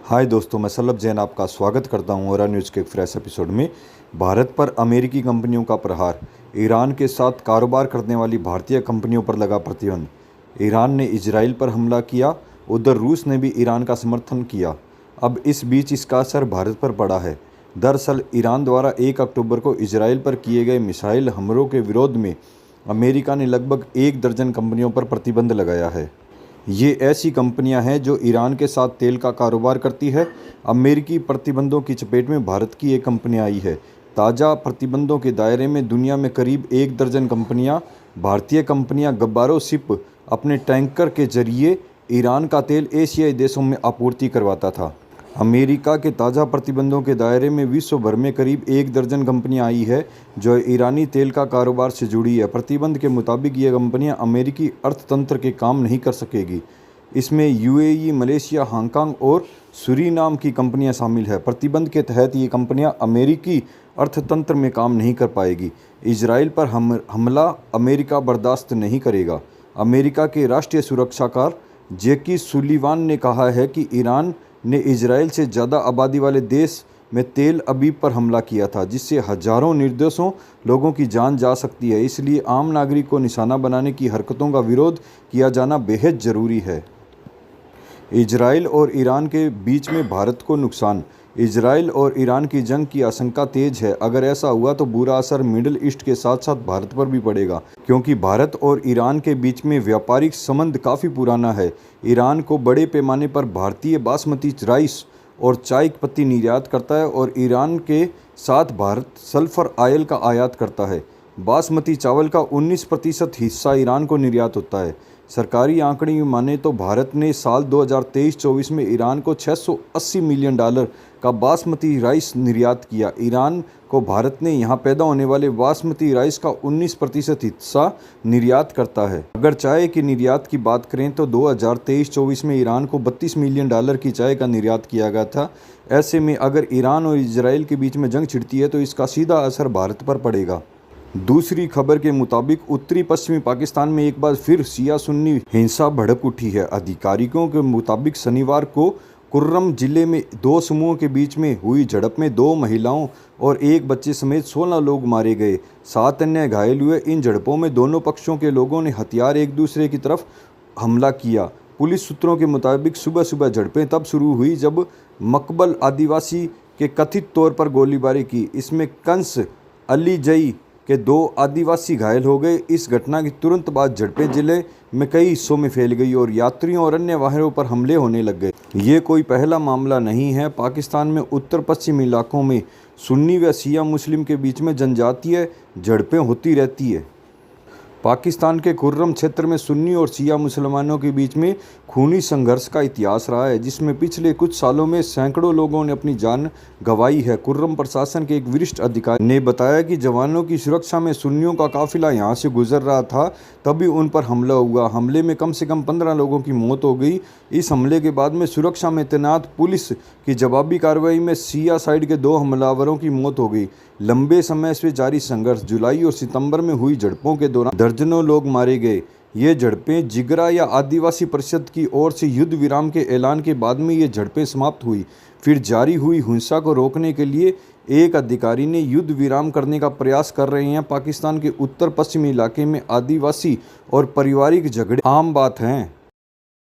हाय दोस्तों, मैं सल्लभ जैन आपका स्वागत करता हूं और न्यूज़ के एक फ्रेश एपिसोड में। भारत पर अमेरिकी कंपनियों का प्रहार। ईरान के साथ कारोबार करने वाली भारतीय कंपनियों पर लगा प्रतिबंध। ईरान ने इजराइल पर हमला किया, उधर रूस ने भी ईरान का समर्थन किया। अब इस बीच इसका असर भारत पर पड़ा है। दरअसल ईरान द्वारा 1 अक्टूबर को इजराइल पर किए गए मिसाइल हमलों के विरोध में अमेरिका ने लगभग 1 दर्जन कंपनियों पर प्रतिबंध लगाया है। ये ऐसी कंपनियां हैं जो ईरान के साथ तेल का कारोबार करती है। अमेरिकी प्रतिबंधों की चपेट में भारत की एक कंपनी आई है। ताज़ा प्रतिबंधों के दायरे में दुनिया में करीब 1 दर्जन कंपनियां। भारतीय कंपनियां गब्बारो शिप अपने टैंकर के जरिए ईरान का तेल एशियाई देशों में आपूर्ति करवाता था। अमेरिका के ताज़ा प्रतिबंधों के दायरे में विश्व भर में करीब 1 दर्जन कंपनियां आई है जो ईरानी तेल का कारोबार से जुड़ी है। प्रतिबंध के मुताबिक ये कंपनियां अमेरिकी अर्थतंत्र के काम नहीं कर सकेगी। इसमें यूएई, मलेशिया, हांगकांग और सूरीनाम की कंपनियां शामिल है। प्रतिबंध के तहत ये कंपनियां अमेरिकी अर्थतंत्र में काम नहीं कर पाएगी। इजराइल पर हमला अमेरिका बर्दाश्त नहीं करेगा। अमेरिका के राष्ट्रीय सुरक्षाकार जैकी सुलिवान ने कहा है कि ईरान ने इजराइल से ज़्यादा आबादी वाले देश में तेल अबीब पर हमला किया था, जिससे हजारों निर्दोषों लोगों की जान जा सकती है। इसलिए आम नागरिक को निशाना बनाने की हरकतों का विरोध किया जाना बेहद ज़रूरी है। इजराइल और ईरान के बीच में भारत को नुकसान। इजराइल और ईरान की जंग की आशंका तेज है। अगर ऐसा हुआ तो बुरा असर मिडिल ईस्ट के साथ साथ भारत पर भी पड़ेगा, क्योंकि भारत और ईरान के बीच में व्यापारिक संबंध काफ़ी पुराना है। ईरान को बड़े पैमाने पर भारतीय बासमती राइस और चाय पत्ती निर्यात करता है और ईरान के साथ भारत सल्फर ऑयल का आयात करता है। बासमती चावल का 19% हिस्सा ईरान को निर्यात होता है। सरकारी आंकड़े माने तो भारत ने साल 2023-24 में ईरान को $680 मिलियन का बासमती राइस निर्यात किया। ईरान को भारत ने यहां पैदा होने वाले बासमती राइस का 19% हिस्सा निर्यात करता है। अगर चाय की निर्यात की बात करें तो 2023-24 में ईरान को $32 मिलियन की चाय का निर्यात किया गया था। ऐसे में अगर ईरान और इजराइल के बीच में जंग छिड़ती है तो इसका सीधा असर भारत पर पड़ेगा। दूसरी खबर के मुताबिक उत्तरी पश्चिमी पाकिस्तान में एक बार फिर शिया सुन्नी हिंसा भड़क उठी है। अधिकारियों के मुताबिक शनिवार को कुर्रम जिले में 2 समूहों के बीच में हुई झड़प में 2 महिलाओं और 1 बच्चे समेत 16 लोग मारे गए, 7 अन्य घायल हुए। इन झड़पों में दोनों पक्षों के लोगों ने हथियार एक दूसरे की तरफ हमला किया। पुलिस सूत्रों के मुताबिक सुबह सुबह झड़पें तब शुरू हुई जब मकबल आदिवासी के कथित तौर पर गोलीबारी की। इसमें कंस अलीजई के 2 आदिवासी घायल हो गए। इस घटना के तुरंत बाद झड़पें जिले में कई हिस्सों में फैल गई और यात्रियों और अन्य वाहनों पर हमले होने लग गए। ये कोई पहला मामला नहीं है। पाकिस्तान में उत्तर पश्चिमी इलाकों में सुन्नी व शिया मुस्लिम के बीच में जनजातीय झड़पें होती रहती है। पाकिस्तान के कुर्रम क्षेत्र में सुन्नी और शिया मुसलमानों के बीच में खूनी संघर्ष का इतिहास रहा है, जिसमें पिछले कुछ सालों में सैकड़ों लोगों ने अपनी जान गंवाई है। कुर्रम प्रशासन के एक वरिष्ठ अधिकारी ने बताया कि जवानों की सुरक्षा में सुन्नियों का काफिला यहां से गुजर रहा था, तभी उन पर हमला हुआ। हमले में कम से कम 15 लोगों की मौत हो गई। इस हमले के बाद में सुरक्षा में तैनात पुलिस की जवाबी कार्रवाई में शिया साइड के 2 हमलावरों की मौत हो गई। लंबे समय से जारी संघर्ष, जुलाई और सितंबर में हुई झड़पों के दौरान दर्जनों लोग मारे गए। ये झड़पें जिगरा या आदिवासी परिषद की ओर से युद्ध विराम के ऐलान के बाद में ये झड़पें समाप्त हुई। फिर जारी हुई हिंसा को रोकने के लिए एक अधिकारी ने युद्ध विराम करने का प्रयास कर रहे हैं। पाकिस्तान के उत्तर पश्चिमी इलाके में आदिवासी और पारिवारिक झगड़े आम बात हैं।